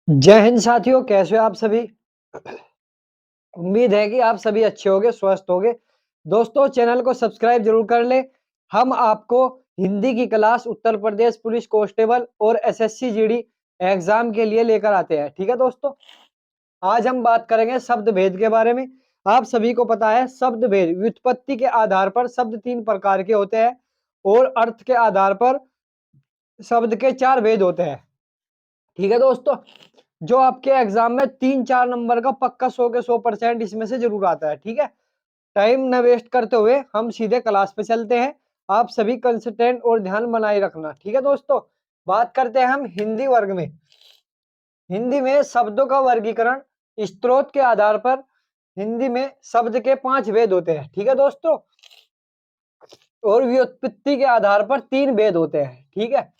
जय हिंद साथियों, कैसे हो आप सभी? उम्मीद है कि आप सभी अच्छे होंगे, स्वस्थ होंगे। दोस्तों, चैनल को सब्सक्राइब जरूर कर लें। हम आपको हिंदी की class Uttar Pradesh police constable और एसएससी जीडी एग्जाम के लिए लेकर आते हैं। ठीक है दोस्तों, आज हम बात करेंगे शब्द भेद के बारे में। आप सभी को पता है, शब्द भेद व्युत्पत्ति के आधार पर शब्द 3 प्रकार के होते हैं और अर्थ के आधार पर शब्द के 4 भेद होते हैं। ठीक है दोस्तों, जो आपके एग्जाम में 3-4 नंबर का पक्का 100 के 100% इसमें से जरूर आता है। ठीक है, टाइम न वेस्ट करते हुए हम सीधे क्लास पे चलते हैं। आप सभी कंसिस्टेंट और ध्यान बनाए रखना। ठीक है दोस्तों, बात करते हैं हम हिंदी वर्ग में। हिंदी में शब्दों का वर्गीकरण स्त्रोत के आधार पर हिंदी में शब्द के 5 भेद होते हैं। ठीक है दोस्तों, और व्युत्पत्ति के आधार पर 3 भेद होते हैं। ठीक है,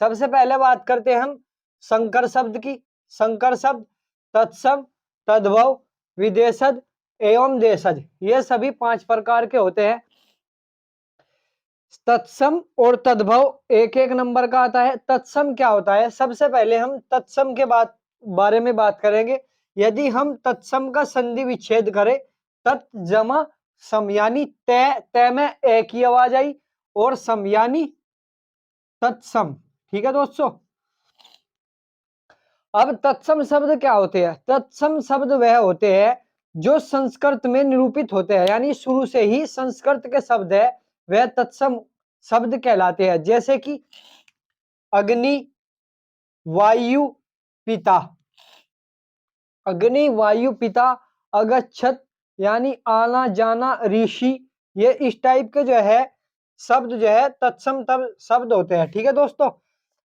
सबसे पहले बात करते हैं हम संकर शब्द की। संकर शब्द तत्सम, तद्भव, विदेशज एवं देशज, ये सभी 5 प्रकार के होते हैं। तत्सम और तद्भव एक एक नंबर का आता है। तत्सम क्या होता है? सबसे पहले हम तत्सम के बारे में बात करेंगे। यदि हम तत्सम का संधि विच्छेद करें, तत् जमा सम, यानी तय में ए की आवाज आई और सम यानी तत्सम। ठीक है दोस्तों, अब तत्सम शब्द क्या होते हैं? तत्सम शब्द वह होते हैं जो संस्कृत में निरूपित होते हैं, यानी शुरू से ही संस्कृत के शब्द है वह तत्सम शब्द कहलाते हैं। जैसे कि अग्नि, वायु, पिता। अग्नि, वायु, पिता, अगच्छत यानी आना जाना, ऋषि, ये इस टाइप के जो है शब्द जो है तत्सम तब शब्द होते हैं। ठीक है दोस्तों,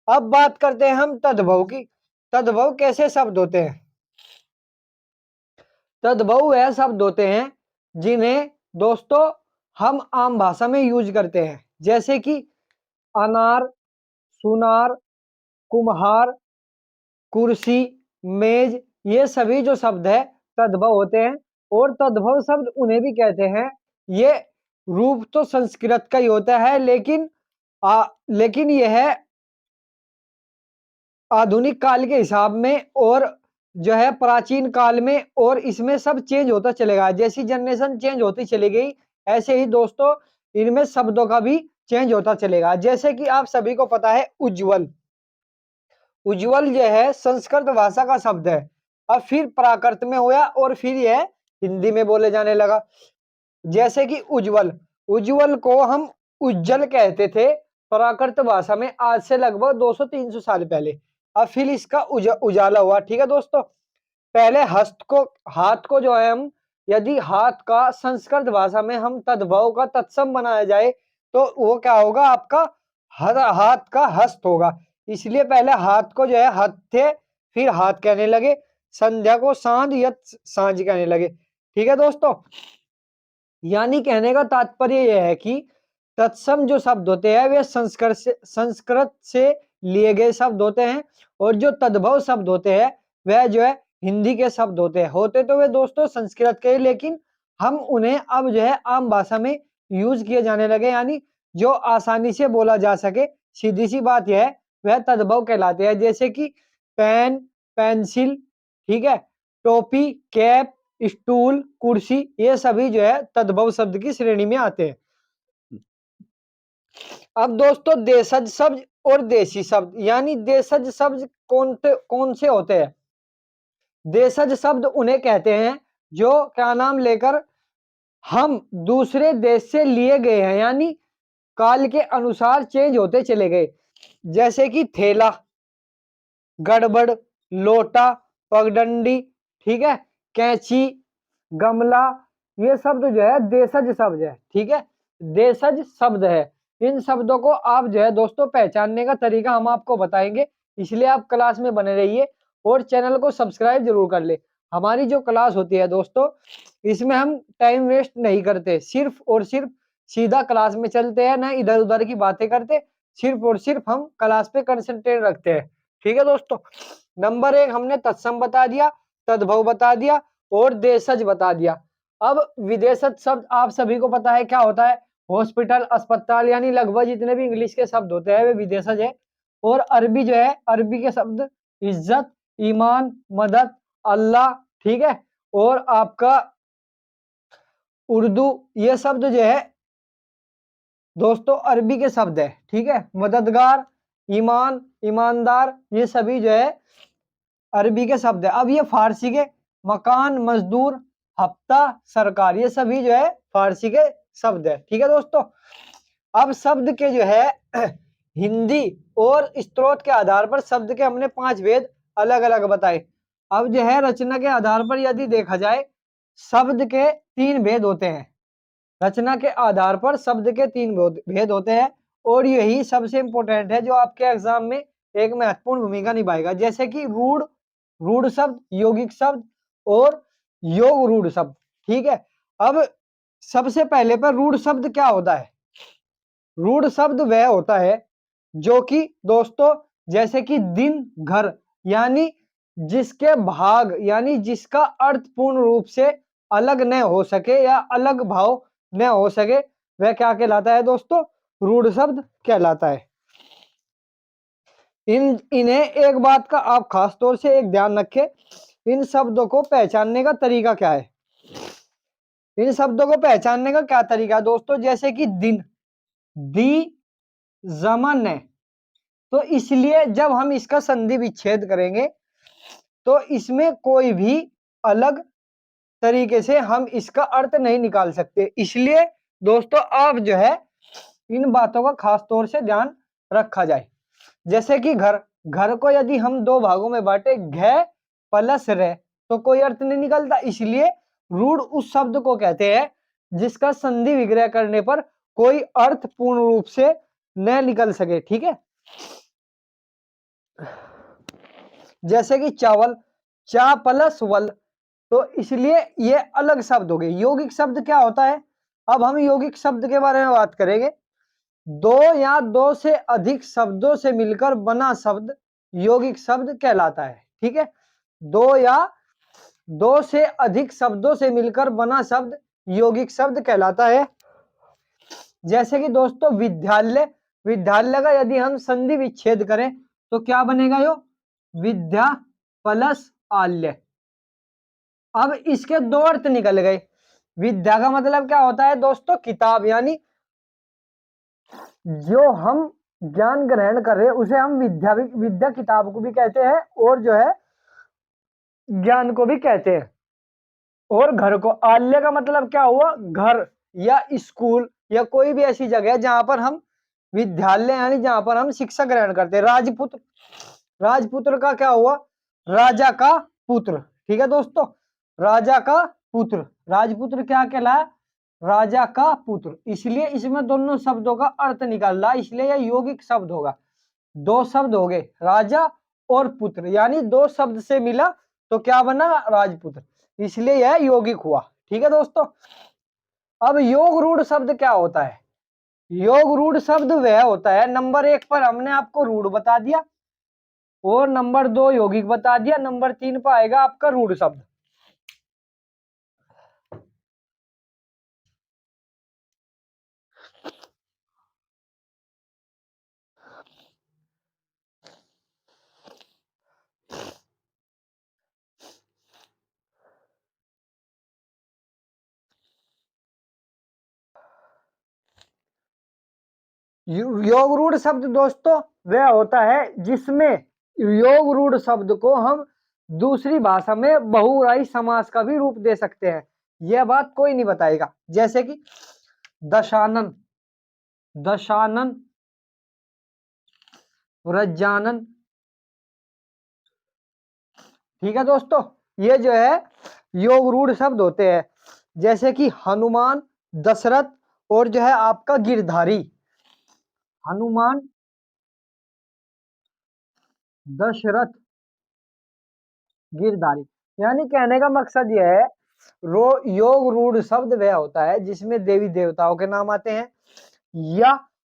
अब बात करते हैं हम तद्भव की। तद्भव कैसे शब्द होते हैं? तद्भव वह शब्द होते हैं जिन्हें दोस्तों हम आम भाषा में यूज करते हैं। जैसे कि अनार, सुनार, कुम्हार, कुर्सी, मेज, ये सभी जो शब्द है तद्भव होते हैं। और तद्भव शब्द उन्हें भी कहते हैं, ये रूप तो संस्कृत का ही होता है, लेकिन यह आधुनिक काल के हिसाब में और जो है प्राचीन काल में, और इसमें सब चेंज होता चलेगा। जैसी जनरेशन चेंज होती चली गई, ऐसे ही दोस्तों इनमें शब्दों का भी चेंज होता चलेगा। जैसे कि आप सभी को पता है उज्जवल। उज्जवल जो है संस्कृत भाषा का शब्द है, अब फिर प्राकृत में हुआ और फिर यह हिंदी में बोले जाने लगा। जैसे कि उज्जवल, उज्जवल को हम उज्जल कहते थे प्राकृत भाषा में, आज से लगभग 200-300 साल पहले। अब फिर इसका उजाला हुआ। ठीक है दोस्तों, पहले हाथ को जो है हम, यदि हाथ का संस्कृत भाषा में हम तद्भव का तत्सम बनाया जाए तो वो क्या होगा? आपका हाथ का हस्त होगा। इसलिए पहले हाथ को जो है हथ थे, फिर हाथ कहने लगे। संध्या को सांझ या सांझ कहने लगे। ठीक है दोस्तों, यानी कहने का तात्पर्य यह है कि तत्सम जो शब्द होते हैं वे संस्कृत से लिए गए शब्द होते हैं, और जो तद्भव शब्द होते हैं वह जो है हिंदी के शब्द होते हैं। होते तो वे दोस्तों संस्कृत के, लेकिन हम उन्हें अब जो है आम भाषा में यूज किए जाने लगे, यानी जो आसानी से बोला जा सके। सीधी सी बात यह है, वह तद्भव कहलाते हैं। जैसे कि पेन, पेंसिल, ठीक है, टोपी, कैप, स्टूल, कुर्सी, ये सभी जो है तद्भव शब्द की श्रेणी में आते हैं। अब दोस्तों देशज शब्द और देशी शब्द, यानी देशज शब्द कौन से होते हैं? देशज शब्द उन्हें कहते हैं जो क्या नाम लेकर हम दूसरे देश से लिए गए हैं, यानी काल के अनुसार चेंज होते चले गए। जैसे कि थैला, गड़बड़, लोटा, पगडंडी, ठीक है, कैंची, गमला, ये शब्द जो है देशज शब्द है। ठीक है, देशज शब्द है। इन शब्दों को आप जो है दोस्तों पहचानने का तरीका हम आपको बताएंगे, इसलिए आप क्लास में बने रहिए और चैनल को सब्सक्राइब जरूर कर ले। हमारी जो क्लास होती है दोस्तों, इसमें हम टाइम वेस्ट नहीं करते, सिर्फ और सिर्फ सीधा क्लास में चलते हैं, ना इधर उधर की बातें करते, सिर्फ और सिर्फ हम क्लास पे कंसंट्रेट रखते हैं। ठीक है दोस्तों, नंबर 1 हमने तत्सम बता दिया, तद्भव बता दिया और देशज बता दिया। अब विदेशज शब्द आप सभी को पता है क्या होता है? हॉस्पिटल, अस्पताल, यानी लगभग जितने भी इंग्लिश के शब्द होते हैं वे विदेशज है। और अरबी जो है, अरबी के शब्द इज्जत, ईमान, मदद, अल्लाह, ठीक है। और आपका उर्दू, ये शब्द जो है दोस्तों अरबी के शब्द है, ठीक है। मददगार, ईमान, ईमानदार, ये सभी जो है अरबी के शब्द है। अब ये फारसी के मकान, मजदूर, हफ्ता, सरकार, ये सभी जो है फारसी के शब्द है, ठीक है दोस्तों। अब शब्द के जो है हिंदी और स्त्रोत के आधार पर शब्द के हमने 5 भेद अलग अलग बताए। अब जो है रचना के आधार पर यदि देखा जाए, शब्द के 3 भेद होते हैं। रचना के आधार पर शब्द के 3 भेद होते हैं, और यही सबसे इंपॉर्टेंट है जो आपके एग्जाम में एक महत्वपूर्ण भूमिका निभाएगा। जैसे कि रूढ़, रूढ़ शब्द, यौगिक शब्द और योग रूढ़ शब्द, ठीक है। अब सबसे पहले पर रूढ़ शब्द क्या होता है? रूढ़ शब्द वह होता है जो कि दोस्तों जैसे कि दिन, घर, यानी जिसके भाग यानी जिसका अर्थ पूर्ण रूप से अलग न हो सके या अलग भाव न हो सके, वह क्या कहलाता है दोस्तों? रूढ़ शब्द कहलाता है। इन्हें एक बात का आप खास तौर से एक ध्यान रखें, इन शब्दों को पहचानने का तरीका क्या है? इन शब्दों को पहचानने का क्या तरीका है दोस्तों? जैसे कि दिन, दी, जमन है, तो इसलिए जब हम इसका संधि विच्छेद करेंगे तो इसमें कोई भी अलग तरीके से हम इसका अर्थ नहीं निकाल सकते। इसलिए दोस्तों आप जो है इन बातों का खास तौर से ध्यान रखा जाए। जैसे कि घर, घर को यदि हम 2 भागों में बांटे, घ प्लस रे, तो कोई अर्थ नहीं निकलता। इसलिए रूढ़ उस शब्द को कहते हैं जिसका संधि विग्रह करने पर कोई अर्थ पूर्ण रूप से न निकल सके, ठीक है। जैसे कि चावल, चा प्लस वल, तो इसलिए ये अलग शब्द हो गए। यौगिक शब्द क्या होता है? अब हम यौगिक शब्द के बारे में बात करेंगे। 2 या 2 से अधिक शब्दों से मिलकर बना शब्द यौगिक शब्द कहलाता है, ठीक है। 2 या 2 से अधिक शब्दों से मिलकर बना शब्द यौगिक शब्द कहलाता है। जैसे कि दोस्तों विद्यालय, विद्यालय का यदि हम संधि विच्छेद करें तो क्या बनेगा? यो विद्या प्लस आल्य। अब इसके 2 अर्थ निकल गए। विद्या का मतलब क्या होता है दोस्तों? किताब, यानी जो हम ज्ञान ग्रहण कर रहे हैं उसे हम विद्या विद्या किताब को भी कहते हैं और जो है ज्ञान को भी कहते हैं। और घर को, आल्य का मतलब क्या हुआ? घर या स्कूल या कोई भी ऐसी जगह है जहां पर हम विद्यालय यानी जहां पर हम शिक्षा ग्रहण करते हैं। राजपुत्र, राजपुत्र का क्या हुआ? राजा का पुत्र, ठीक है दोस्तों। राजा का पुत्र, राजपुत्र क्या कहलाया? राजा का पुत्र। इसलिए इसमें दोनों शब्दों का अर्थ निकल रहा है, इसलिए यह यौगिक शब्द होगा। 2 शब्द हो गए, राजा और पुत्र, यानी 2 शब्द से मिला तो क्या बना? राजपुत्र, इसलिए यह यौगिक हुआ, ठीक है दोस्तों। अब योग रूढ़ शब्द क्या होता है? योग रूढ़ शब्द वह होता है, नंबर 1 पर हमने आपको रूढ़ बता दिया और नंबर 2 यौगिक बता दिया, नंबर 3 पर आएगा आपका रूढ़ शब्द। योग रूढ़ शब्द दोस्तों वह होता है जिसमें योग रूढ़ शब्द को हम दूसरी भाषा में बहुव्रीहि समास का भी रूप दे सकते हैं। यह बात कोई नहीं बताएगा। जैसे कि दशानन, दशानन, व्रजानन, ठीक है दोस्तों, ये जो है योग रूढ़ शब्द होते हैं। जैसे कि हनुमान, दशरथ और जो है आपका गिरधारी। हनुमान, दशरथ, गिरधारी, यानी कहने का मकसद यह है योग रूढ़ शब्द वह होता है जिसमें देवी देवताओं के नाम आते हैं या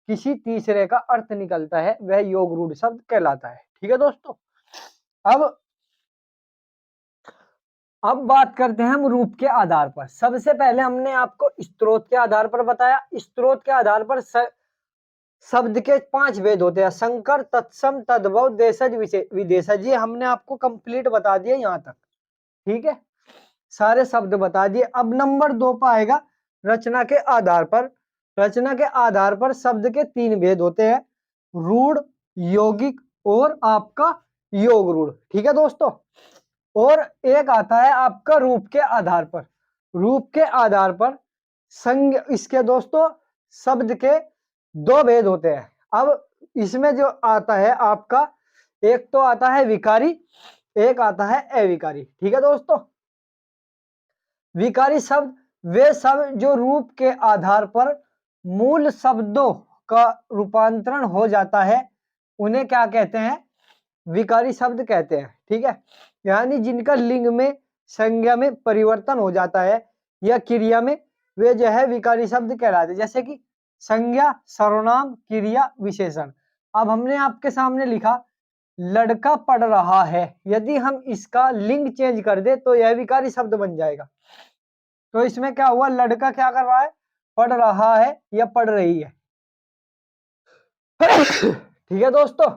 किसी तीसरे का अर्थ निकलता है, वह योग रूढ़ शब्द कहलाता है, ठीक है दोस्तों। अब बात करते हैं हम रूप के आधार पर। सबसे पहले हमने आपको स्त्रोत के आधार पर बताया, स्त्रोत के आधार पर शब्द के 5 भेद होते हैं, संकर, तत्सम, तद्भव, देशज, विदेशज। ये हमने आपको कंप्लीट बता दिया यहाँ तक, ठीक है, सारे शब्द बता दिए। अब नंबर 2 पर आएगा रचना के आधार पर। रचना के आधार पर शब्द के 3 भेद होते हैं, रूढ़, यौगिक और आपका योग रूढ़, ठीक है दोस्तों। और एक आता है आपका रूप के आधार पर। रूप के आधार पर संज्ञ, इसके दोस्तों शब्द के 2 भेद होते हैं। अब इसमें जो आता है आपका, एक तो आता है विकारी, एक आता है अविकारी, ठीक है दोस्तों। विकारी शब्द वे शब्द जो रूप के आधार पर मूल शब्दों का रूपांतरण हो जाता है, उन्हें क्या कहते हैं, विकारी शब्द कहते हैं, ठीक है। यानी जिनका लिंग में, संज्ञा में परिवर्तन हो जाता है या क्रिया में, वे जो है विकारी शब्द कहलाते हैं। जैसे कि संज्ञा, सर्वनाम, क्रिया, विशेषण। अब हमने आपके सामने लिखा लड़का पढ़ रहा है, यदि हम इसका लिंग चेंज कर दे तो यह विकारी शब्द बन जाएगा। तो इसमें क्या हुआ, लड़का क्या कर रहा है, पढ़ रहा है या पढ़ रही है, ठीक है दोस्तों।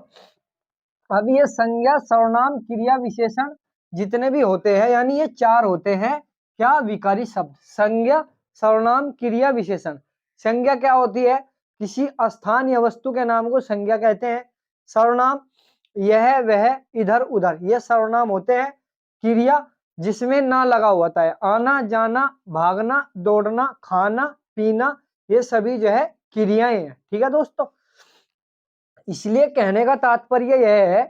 अब ये संज्ञा, सर्वनाम, क्रिया, विशेषण जितने भी होते हैं, यानी ये 4 होते हैं क्या, विकारी शब्द। संज्ञा, सर्वनाम, क्रिया, विशेषण। संज्ञा क्या होती है, किसी स्थान या वस्तु के नाम को संज्ञा कहते हैं। सर्वनाम यह वह इधर उधर, ये सर्वनाम होते हैं। क्रिया जिसमें ना लगा होता है, आना जाना, भागना, दौड़ना, खाना पीना, ये सभी जो है क्रियाएं हैं, ठीक है दोस्तों। इसलिए कहने का तात्पर्य यह है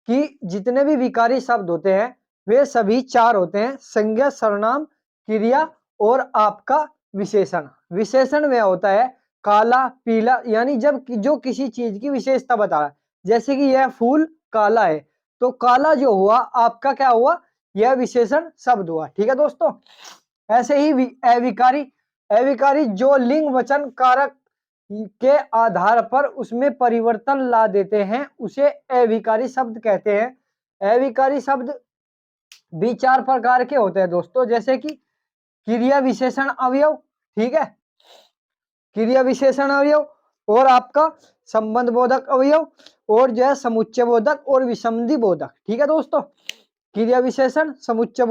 कि जितने भी विकारी शब्द होते हैं वे सभी 4 होते हैं, संज्ञा, सर्वनाम, क्रिया और आपका विशेषण। विशेषण वह होता है काला, पीला, यानी जब जो किसी चीज की विशेषता बता रहा है। जैसे कि यह फूल काला है, तो काला जो हुआ आपका क्या हुआ, यह विशेषण शब्द हुआ, ठीक है दोस्तों। ऐसे ही अविकारी, अविकारी जो लिंग वचन कारक के आधार पर उसमें परिवर्तन ला देते हैं, उसे अविकारी शब्द कहते हैं। अविकारी शब्द भी 4 प्रकार के होते हैं दोस्तों, जैसे कि क्रिया विशेषण अवयव, ठीक है, क्रिया विशेषण अवयव, और आपका संबंध बोधक अवयव, और जो है समुच्चय बोधक और विसंधि बोधक, ठीक है दोस्तों। क्रिया विशेषण, समुच्चय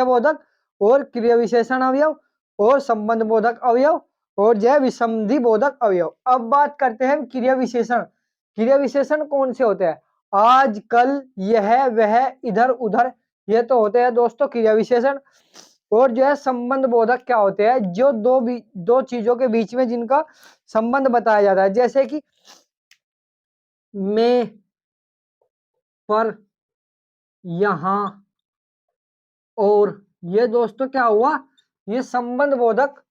बोधक और क्रिया विशेषण अवयव और संबंध बोधक अवयव और जो है विसंधि बोधक अवयव। अब बात करते हैं क्रिया विशेषण। क्रिया विशेषण कौन से होते हैं, आज, कल, यह, वह, इधर उधर, ये तो होते हैं दोस्तों क्रिया विशेषण। और जो है संबंध बोधक क्या होते हैं, जो दो चीजों के बीच में जिनका संबंध बताया जाता है। जैसे कि मैं, पर, यहां, और, ये दोस्तों क्या हुआ, ये संबंध बोधक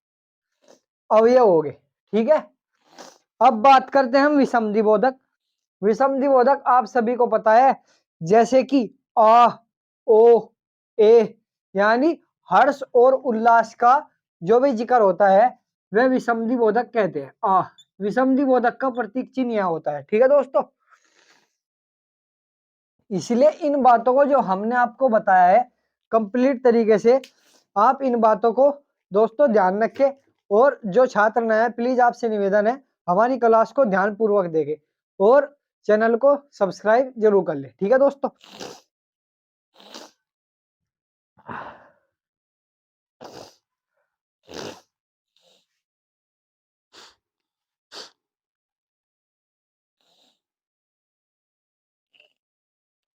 अवयव हो गए, ठीक है। अब बात करते हैं हम विसंधि बोधक। विसंधि बोधक आप सभी को पता है, जैसे कि आ, ओ, ए, यानी हर्ष और उल्लास का जो भी जिक्र होता है वह विसंधि बोधक कहते हैं। आ, विसंधि बोधक का प्रतीक चिन्ह यहाँ होता है, ठीक है दोस्तों। इसलिए इन बातों को जो हमने आपको बताया है कंप्लीट तरीके से, आप इन बातों को दोस्तों ध्यान रखें। और जो छात्र नए हैं, प्लीज आपसे निवेदन है हमारी क्लास को ध्यान पूर्वक देखें और चैनल को सब्सक्राइब जरूर कर ले, ठीक है दोस्तों।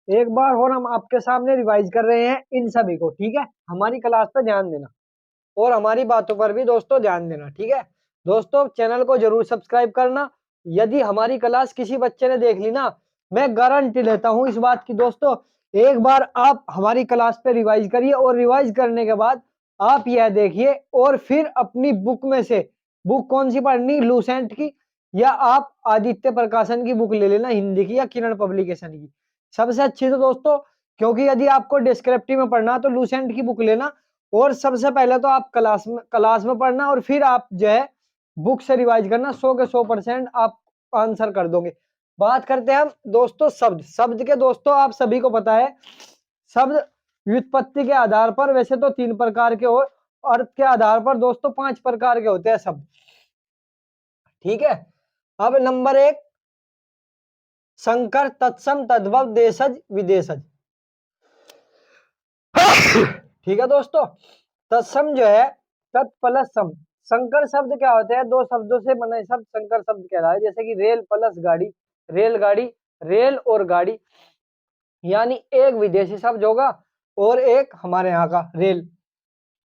एक बार और हम आपके सामने रिवाइज कर रहे हैं इन सभी को, ठीक है। हमारी क्लास पर ध्यान देना और हमारी बातों पर भी दोस्तों ध्यान देना, ठीक है दोस्तों। चैनल को जरूर सब्सक्राइब करना। यदि हमारी क्लास किसी बच्चे ने देख ली ना, मैं गारंटी लेता हूं इस बात की दोस्तों, एक बार आप हमारी क्लास पे रिवाइज करिए और रिवाइज करने के बाद आप यह देखिए और फिर अपनी बुक में से, बुक कौन सी पढ़नी, लूसेंट की, या आप आदित्य प्रकाशन की बुक ले लेना, हिंदी की या किरण पब्लिकेशन की, सबसे अच्छी तो दोस्तों। क्योंकि यदि आपको डिस्क्रिप्टिव में पढ़ना तो लूसेंट की बुक लेना, और सबसे पहले तो आप क्लास में पढ़ना और फिर आप जो है बुक से रिवाइज करना, 100 के 100% आप आंसर कर दोगे। बात करते हैं हम दोस्तों शब्द। शब्द के दोस्तों आप सभी को पता है, शब्द व्युत्पत्ति के आधार पर वैसे तो 3 प्रकार के हो, अर्थ के आधार पर दोस्तों 5 प्रकार के होते हैं शब्द, ठीक है। अब नंबर 1, संकर, तत्सम, तद्भव, देशज, विदेशज। ठीक है दोस्तों, तत्सम जो है तत् प्लस सम। संकर शब्द क्या होते हैं? दो शब्दों से बने शब्द संकर शब्द कहलाए, जैसे कि रेल प्लस गाड़ी, रेलगाड़ी, रेल और गाड़ी, यानी एक विदेशी शब्द होगा और एक हमारे यहाँ का रेल।